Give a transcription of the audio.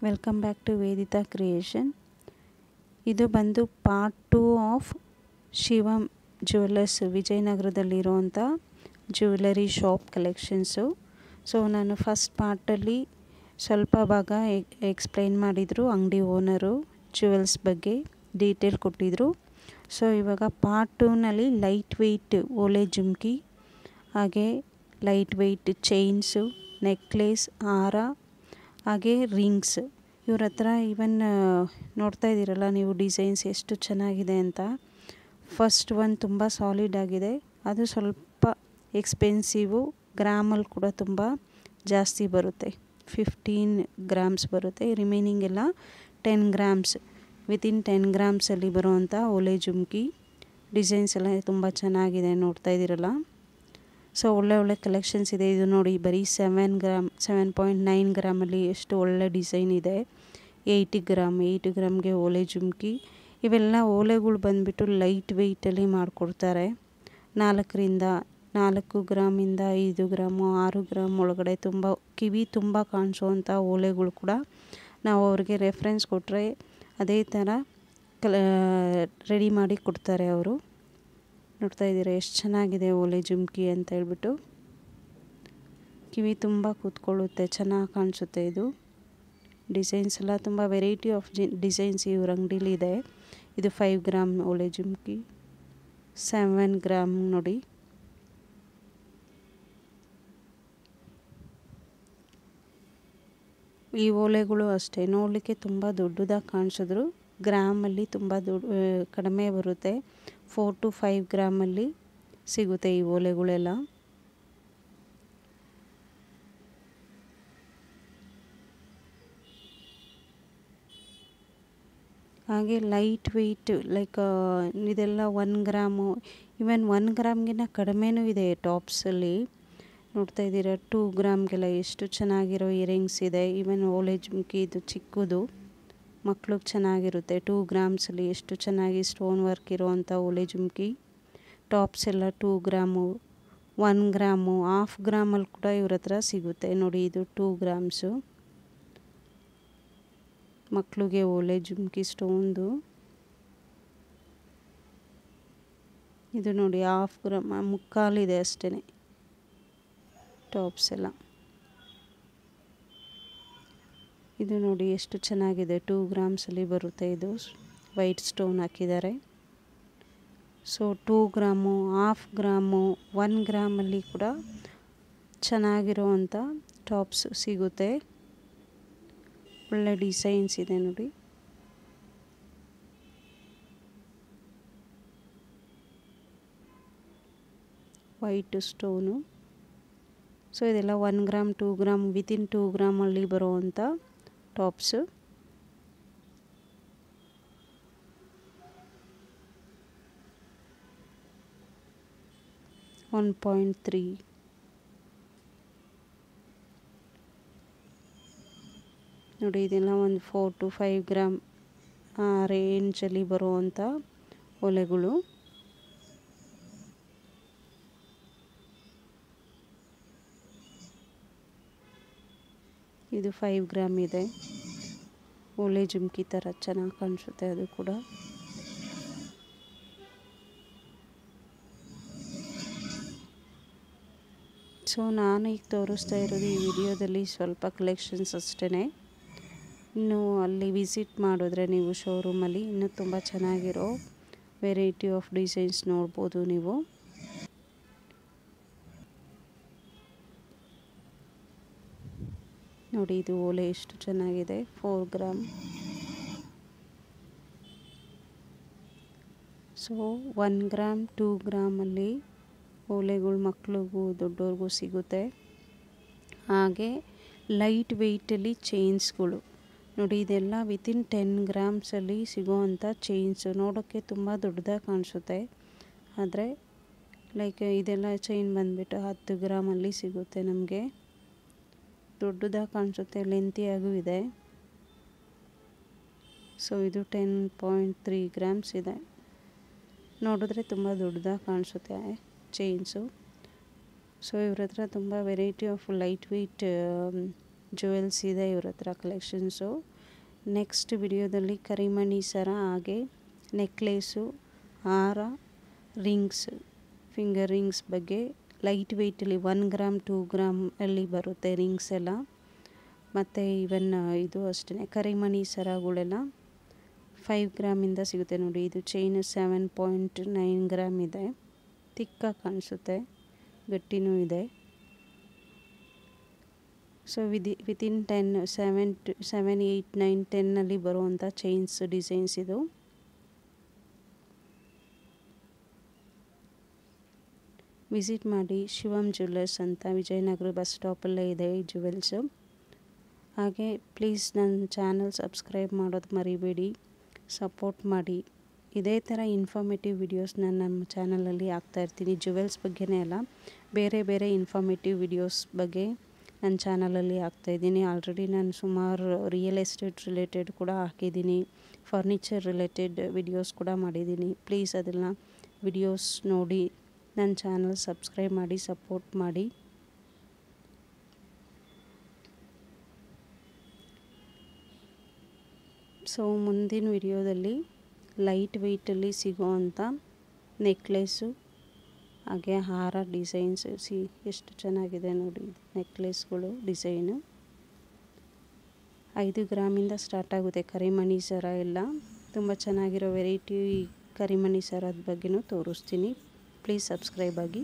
Welcome back to Vedita creation. ಇದು ಬಂದು part 2 of Shivam jewellers ವಿಜಯನಗರದಲ್ಲಿರುವಂಥ ಜ್ಯುವೆಲರಿ ಶಾಪ್ ಕಲೆಕ್ಷನ್ಸು. ಸೊ ನಾನು ಫಸ್ಟ್ ಪಾರ್ಟಲ್ಲಿ ಸ್ವಲ್ಪ ಭಾಗ ಎಕ್ಸ್ಪ್ಲೈನ್ ಮಾಡಿದರು, ಅಂಗಡಿ ಓನರು ಜ್ಯುವೆಲ್ಸ್ ಬಗ್ಗೆ ಡೀಟೇಲ್ ಕೊಟ್ಟಿದ್ದರು. ಸೊ ಇವಾಗ ಪಾರ್ಟ್ 2ನಲ್ಲಿ ಲೈಟ್ ವೆಯ್ಟ್ ಓಲೆ ಜುಮ್ಕಿ, ಹಾಗೆ ಲೈಟ್ ವೆಯ್ಟ್ ಚೈನ್ಸು, ನೆಕ್ಲೇಸ್, ಹಾರ, ಹಾಗೆ ರಿಂಗ್ಸ್. ಇವ್ರ ಹತ್ರ ಈವನ್ ನೋಡ್ತಾ ಇದ್ದೀರಲ್ಲ ನೀವು ಡಿಸೈನ್ಸ್ ಎಷ್ಟು ಚೆನ್ನಾಗಿದೆ ಅಂತ. ಫಸ್ಟ್ ಒನ್ ತುಂಬ ಸಾಲಿಡ್ ಆಗಿದೆ, ಅದು ಸ್ವಲ್ಪ ಎಕ್ಸ್ಪೆನ್ಸಿವು, ಗ್ರಾಮಲ್ಲಿ ಕೂಡ ತುಂಬ ಜಾಸ್ತಿ ಬರುತ್ತೆ, 15 ಗ್ರಾಮ್ಸ್ ಬರುತ್ತೆ. ರಿಮೈನಿಂಗ್ ಎಲ್ಲ 10 ಗ್ರಾಮ್ಸ್, ವಿತಿನ್ 10 ಗ್ರಾಮ್ಸಲ್ಲಿ ಬರುವಂಥ ಓಲೆ ಜುಮ್ಕಿ. ಡಿಸೈನ್ಸ್ ಎಲ್ಲ ತುಂಬ ಚೆನ್ನಾಗಿದೆ, ನೋಡ್ತಾ ಇದ್ದೀರಲ್ಲ. ಸೊ ಒಳ್ಳೆ ಕಲೆಕ್ಷನ್ಸ್ ಇದೆ. ಇದು ನೋಡಿ ಬರೀ 7 ಗ್ರಾಮ್, 7.9 ಗ್ರಾಮಲ್ಲಿ ಎಷ್ಟು ಒಳ್ಳೆ ಡಿಸೈನ್ ಇದೆ. 8 ಗ್ರಾಮ್ಗೆ ಓಲೆ ಜುಮ್ಕಿ. ಇವೆಲ್ಲ ಓಲೆಗಳು ಬಂದುಬಿಟ್ಟು ಲೈಟ್ ವೆಯ್ಟಲ್ಲಿ ಮಾಡಿಕೊಡ್ತಾರೆ. 4 ಗ್ರಾಮಿಂದ 5 ಗ್ರಾಮು, 6 ಗ್ರಾಮ್ ಒಳಗಡೆ ತುಂಬ ಕಿವಿ ತುಂಬ ಕಾಣಿಸೋವಂಥ ಓಲೆಗಳು ಕೂಡ ನಾವು ಅವ್ರಿಗೆ ರೆಫರೆನ್ಸ್ ಕೊಟ್ಟರೆ ಅದೇ ಥರ ರೆಡಿ ಮಾಡಿ ಕೊಡ್ತಾರೆ ಅವರು. ನೋಡ್ತಾ ಇದ್ದೀರಾ ಎಷ್ಟು ಚೆನ್ನಾಗಿದೆ ಓಲೆ ಜುಮ್ಕಿ ಅಂತ ಹೇಳ್ಬಿಟ್ಟು. ಕಿವಿ ತುಂಬ ಕೂತ್ಕೊಳ್ಳುತ್ತೆ, ಚೆನ್ನಾಗಿ ಕಾಣಿಸುತ್ತೆ. ಇದು ಡಿಸೈನ್ಸ್ ಎಲ್ಲ ತುಂಬ ವೆರೈಟಿ ಆಫ್ ಡಿಸೈನ್ಸ್ ಇವ್ರ ಅಂಗಡೀಲಿ ಇದೆ. ಇದು 5 ಗ್ರಾಮ್ ಓಲೆ ಜುಮ್ಕಿ, 7 ಗ್ರಾಮ್ ನೋಡಿ. ಈ ಓಲೆಗಳು ಅಷ್ಟೇ ನೋಡಲಿಕ್ಕೆ ತುಂಬ ದೊಡ್ಡದಾಗಿ ಕಾಣಿಸಿದ್ರು ಗ್ರಾಮಲ್ಲಿ ತುಂಬ ಕಡಿಮೆ ಬರುತ್ತೆ. 4 to 5 ಗ್ರಾಮಲ್ಲಿ ಸಿಗುತ್ತೆ ಈ ಓಲೆಗಳೆಲ್ಲ. ಹಾಗೆ ಲೈಟ್ ವೆಯ್ಟ್ ಲೈಕ್ ಇದೆಲ್ಲ 1 ಗ್ರಾಮು, ಈವನ್ 1 ಗ್ರಾಮ್ಗಿಂತ ಕಡಿಮೆನೂ ಇದೆ ಟಾಪ್ಸಲ್ಲಿ. ನೋಡ್ತಾ ಇದ್ದೀರಾ 2 ಗ್ರಾಮ್ಗೆಲ್ಲ ಎಷ್ಟು ಚೆನ್ನಾಗಿರೋ ಇಯರಿಂಗ್ಸ್ ಇದೆ. ಈವನ್ ಓಲೆ ಜುಮ್ಕಿ ಇದು ಚಿಕ್ಕದು ಮಕ್ಳಿಗೆ ಚೆನ್ನಾಗಿರುತ್ತೆ. 2 ಗ್ರಾಮ್ಸಲ್ಲಿ ಎಷ್ಟು ಚೆನ್ನಾಗಿ ಸ್ಟೋನ್ ವರ್ಕ್ ಇರೋವಂಥ ಓಲೆ ಜುಮ್ಕಿ. ಟಾಪ್ಸ್ ಎಲ್ಲ 2 ಗ್ರಾಮು, 1 ಗ್ರಾಮು, 1/2 ಗ್ರಾಮಲ್ಲಿ ಕೂಡ ಇವ್ರ ಹತ್ರ ಸಿಗುತ್ತೆ ನೋಡಿ. ಇದು 2 ಗ್ರಾಮ್ಸು ಮಕ್ಕಳಿಗೆ ಓಲೆ ಜುಮ್ಕಿ ಸ್ಟೋನ್ದು. ಇದು ನೋಡಿ 1/2 ಗ್ರಾಮ್, ಮುಕ್ಕಾಲಿದೆ ಅಷ್ಟೇ ಟಾಪ್ಸ್ ಎಲ್ಲ. ಇದು ನೋಡಿ ಎಷ್ಟು ಚೆನ್ನಾಗಿದೆ, 2 ಗ್ರಾಮ್ಸಲ್ಲಿ ಬರುತ್ತೆ. ಇದು ವೈಟ್ ಸ್ಟೋನ್ ಹಾಕಿದ್ದಾರೆ. ಸೊ 2 ಗ್ರಾಮು, 1/2 ಗ್ರಾಮು, 1 ಗ್ರಾಮಲ್ಲಿ ಕೂಡ ಚೆನ್ನಾಗಿರೋವಂಥ ಟಾಪ್ಸ್ ಸಿಗುತ್ತೆ. ಒಳ್ಳೆ ಡಿಸೈನ್ಸ್ ಇದೆ ನೋಡಿ. White stone. ಸೊ ಇದೆಲ್ಲ 1 ಗ್ರಾಮ್, 2 ಗ್ರಾಮ್, ವಿತಿನ್ 2 ಗ್ರಾಮಲ್ಲಿ ಬರುವಂಥ ಟಾಪ್ಸು. $1.3. ನೋಡಿ ಇದೆಲ್ಲ ಒಂದು 4 to 5 ಗ್ರಾಮ್ ಆ ರೇಂಜಲ್ಲಿ ಬರುವಂಥ ಓಲೆಗಳು. ಇದು 5 ಗ್ರಾಮ್ ಇದೆ, ಓಲೆ ಜುಮ್ಕಿ ಥರ ಚೆನ್ನಾಗಿ ಕಾಣಿಸುತ್ತೆ ಅದು ಕೂಡ. ಸೊ ನಾನು ಈಗ ತೋರಿಸ್ತಾ ಇರೋದು ಈ ವಿಡಿಯೋದಲ್ಲಿ ಸ್ವಲ್ಪ ಕಲೆಕ್ಷನ್ಸ್ ಅಷ್ಟೇ. ಇನ್ನು ಅಲ್ಲಿ ವಿಸಿಟ್ ಮಾಡಿದ್ರೆ ನೀವು ಶೋರೂಮಲ್ಲಿ ಇನ್ನೂ ತುಂಬ ಚೆನ್ನಾಗಿರೋ ವೆರೈಟಿ ಆಫ್ ಡಿಸೈನ್ಸ್ ನೋಡ್ಬೋದು ನೀವು. ನೋಡಿ ಇದು ಓಲೆ ಎಷ್ಟು ಚೆನ್ನಾಗಿದೆ, 4 ಗ್ರಾಮ್. ಸೊ 1 ಗ್ರಾಮ್, 2 ಗ್ರಾಮಲ್ಲಿ ಓಲೆಗಳು ಮಕ್ಳಿಗೂ ದೊಡ್ಡವ್ರಿಗೂ ಸಿಗುತ್ತೆ. ಹಾಗೆ ಲೈಟ್ ವೆಯ್ಟಲ್ಲಿ ಚೈನ್ಸ್ಗಳು ನೋಡಿ. ಇದೆಲ್ಲ ವಿತಿನ್ 10 ಗ್ರಾಮ್ಸಲ್ಲಿ ಸಿಗೋವಂಥ ಚೈನ್ಸು. ನೋಡೋಕ್ಕೆ ತುಂಬ ದೊಡ್ಡದಾಗಿ ಕಾಣಿಸುತ್ತೆ, ಆದರೆ ಲೈಕ್ ಇದೆಲ್ಲ ಚೈನ್ ಬಂದುಬಿಟ್ಟು 10 ಗ್ರಾಮಲ್ಲಿ ಸಿಗುತ್ತೆ ನಮಗೆ. ದೊಡ್ಡದಾಗಿ ಕಾಣಿಸುತ್ತೆ, ಲೆಂತಿಯಾಗೂ ಇದೆ. ಸೊ ಇದು 10.3 ಗ್ರಾಮ್ಸ್ ಇದೆ. ನೋಡಿದ್ರೆ ತುಂಬ ದೊಡ್ಡದಾಗಿ ಕಾಣಿಸುತ್ತೆ ಚೈನ್ಸು. ಸೊ ಇವ್ರ ಹತ್ರ ತುಂಬ variety of light weight jewels ಇದೆ ಇವ್ರ ಹತ್ರ ಕಲೆಕ್ಷನ್ಸು. ನೆಕ್ಸ್ಟ್ ವಿಡಿಯೋದಲ್ಲಿ ಕರಿಮಣಿ ಸರ ಹಾಗೆ ನೆಕ್ಲೇಸು, ಹಾರ, ರಿಂಗ್ಸ್, ಫಿಂಗರ್ ರಿಂಗ್ಸ್ ಬಗ್ಗೆ ಲೈಟ್ ವೆಯ್ಟಲ್ಲಿ 1 ಗ್ರಾಮ್ 2 ಗ್ರಾಮ್ ಅಲ್ಲಿ ಬರುತ್ತೆ ರಿಂಗ್ಸ್ ಎಲ್ಲ. ಮತ್ತು ಈವನ್ ಇದು ಅಷ್ಟೇ ಕರಿಮಣಿ ಸರಗಳೆಲ್ಲ 5 ಗ್ರಾಮಿಂದ ಸಿಗುತ್ತೆ ನೋಡಿ. ಇದು ಚೈನ್ 7.9 ಗ್ರಾಮ್ ಇದೆ, ತಿಕ್ಕಾಗಿ ಕಾಣಿಸುತ್ತೆ, ಗಟ್ಟಿನೂ ಇದೆ. ಸೊ ವಿತಿನ್ 7, 8, 9, 10 ಬರುವಂಥ ಚೈನ್ಸ್ ಡಿಸೈನ್ಸ್ ಇದು. ವಿಸಿಟ್ ಮಾಡಿ. ಶಿವಮ್ ಜ್ಯುವೆಲ್ಲರ್ಸ್ ಅಂತ ವಿಜಯನಗರ ಬಸ್ ಸ್ಟಾಪಲ್ಲೇ ಇದೆ ಈ ಜ್ಯುವೆಲ್ಸು. ಹಾಗೆ ಪ್ಲೀಸ್ ನನ್ನ ಚಾನಲ್ ಸಬ್ಸ್ಕ್ರೈಬ್ ಮಾಡೋದು ಮರಿಬೇಡಿ, ಸಪೋರ್ಟ್ ಮಾಡಿ. ಇದೇ ಥರ ಇನ್ಫಾರ್ಮೇಟಿವ್ ವಿಡಿಯೋಸ್ ನಾನು ನಮ್ಮ ಚಾನಲಲ್ಲಿ ಹಾಕ್ತಾಯಿರ್ತೀನಿ. ಜ್ಯುವೆಲ್ಸ್ ಬಗ್ಗೆನೇ ಅಲ್ಲ, ಬೇರೆ ಬೇರೆ ಇನ್ಫಾರ್ಮೇಟಿವ್ ವಿಡಿಯೋಸ್ ಬಗ್ಗೆ ನನ್ನ ಚಾನಲಲ್ಲಿ ಹಾಕ್ತಾಯಿದ್ದೀನಿ. ಆಲ್ರೆಡಿ ನಾನು ಸುಮಾರು ರಿಯಲ್ ಎಸ್ಟೇಟ್ ರಿಲೇಟೆಡ್ ಕೂಡ ಹಾಕಿದ್ದೀನಿ, ಫರ್ನಿಚರ್ ರಿಲೇಟೆಡ್ ವಿಡಿಯೋಸ್ ಕೂಡ ಮಾಡಿದ್ದೀನಿ. ಪ್ಲೀಸ್ ಅದೆಲ್ಲ ವಿಡಿಯೋಸ್ ನೋಡಿ ನನ್ನ ಚಾನಲ್ ಸಬ್ಸ್ಕ್ರೈಬ್ ಮಾಡಿ, ಸಪೋರ್ಟ್ ಮಾಡಿ. ಸೊ ಮುಂದಿನ ವಿಡಿಯೋದಲ್ಲಿ ಲೈಟ್ ವೆಯ್ಟಲ್ಲಿ ಸಿಗೋವಂಥ ನೆಕ್ಲೇಸು ಹಾಗೆ ಹಾರ ಡಿಸೈನ್ಸ್ ಎಷ್ಟು ಚೆನ್ನಾಗಿದೆ ನೋಡಿ. ನೆಕ್ಲೇಸ್ಗಳು ಡಿಸೈನು 5 ಗ್ರಾಮಿಂದ ಸ್ಟಾರ್ಟ್ ಆಗುತ್ತೆ. ಕರಿಮಣಿ ಸರ ಎಲ್ಲ ತುಂಬ ಚೆನ್ನಾಗಿರೋ ವೆರೈಟಿ ಕರಿಮಣಿ ಸರದ ಬಗ್ಗೆನೂ ತೋರಿಸ್ತೀನಿ. ಪ್ಲೀಸ್ ಸಬ್ಸ್ಕ್ರೈಬ್ ಆಗಿ.